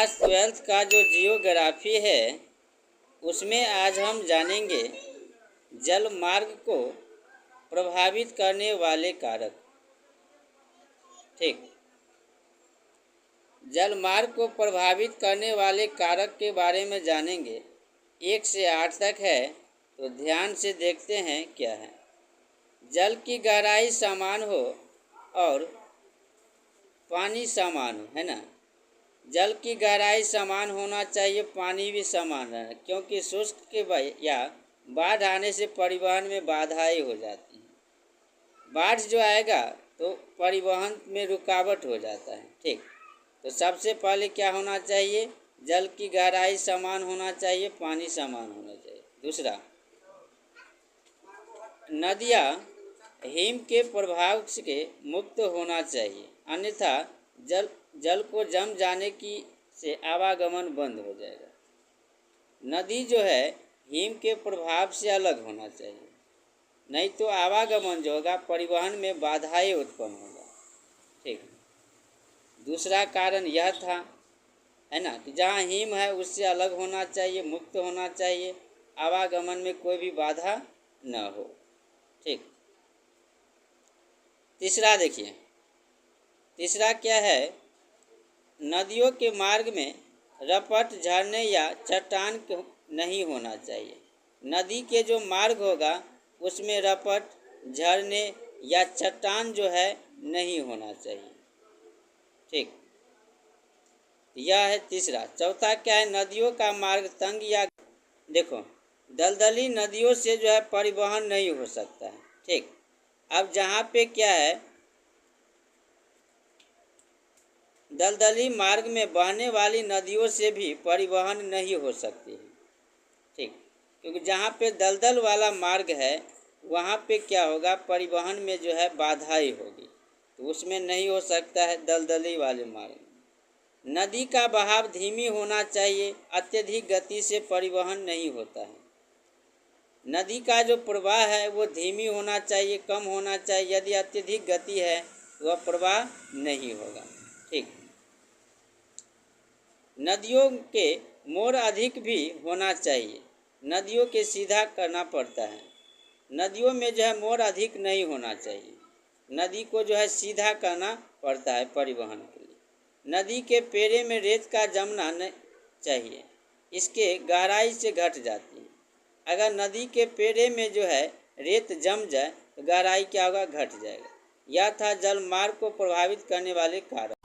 Class 12th का जो geography है उसमें आज हम जानेंगे जल मार्ग को प्रभावित करने वाले कारक। ठीक, जल मार्ग को प्रभावित करने वाले कारक के बारे में जानेंगे। 1 से 8 तक है, तो ध्यान से देखते हैं क्या है। जल की गहराई समान हो और पानी समान हो, है ना। जल की गहराई समान होना चाहिए, पानी भी समान रहना, क्योंकि शुष्क के या बाढ़ आने से परिवहन में बाधाएं हो जाती हैं। बाढ़ जो आएगा तो परिवहन में रुकावट हो जाता है। ठीक, तो सबसे पहले क्या होना चाहिए, जल की गहराई समान होना चाहिए, पानी समान होना चाहिए। दूसरा, नदियाँ हिम के प्रभाव से मुक्त होना चाहिए, अन्यथा जल को जम जाने की से आवागमन बंद हो जाएगा। नदी जो है हिम के प्रभाव से अलग होना चाहिए, नहीं तो आवागमन जो होगा परिवहन में बाधाएं उत्पन्न होगा। ठीक, दूसरा कारण यह था, है ना, कि जहाँ हिम है उससे अलग होना चाहिए, मुक्त होना चाहिए, आवागमन में कोई भी बाधा न हो। ठीक, तीसरा देखिए, तीसरा क्या है, नदियों के मार्ग में रपट, झरने या चट्टान नहीं होना चाहिए। नदी के जो मार्ग होगा उसमें रपट, झरने या चट्टान जो है नहीं होना चाहिए। ठीक, यह है तीसरा। चौथा क्या है, नदियों का मार्ग तंग या देखो दलदली नदियों से जो है परिवहन नहीं हो सकता है। ठीक, अब जहाँ पे क्या है, दलदली मार्ग में बहने वाली नदियों से भी परिवहन नहीं हो सकती है। ठीक, क्योंकि जहाँ पे दलदल वाला मार्ग है वहाँ पे क्या होगा, परिवहन में जो है बाधाएं होगी, तो उसमें नहीं हो सकता है दलदली वाले मार्ग। नदी का बहाव धीमी होना चाहिए, अत्यधिक गति से परिवहन नहीं होता है। नदी का जो प्रवाह है वो धीमी होना चाहिए, कम होना चाहिए। यदि अत्यधिक गति है तो वह प्रवाह नहीं होगा। ठीक, नदियों के मोड़ अधिक भी होना चाहिए, नदियों के सीधा करना पड़ता है। नदियों में जो है मोड़ अधिक नहीं होना चाहिए, नदी को जो है सीधा करना पड़ता है परिवहन के लिए। नदी के पेड़े में रेत का जमना नहीं चाहिए, इसके गहराई से घट जाती है। अगर नदी के पेड़े में जो है रेत जम जाए तो गहराई क्या होगा, घट जाएगा। यह था जल मार्ग को प्रभावित करने वाले कारक।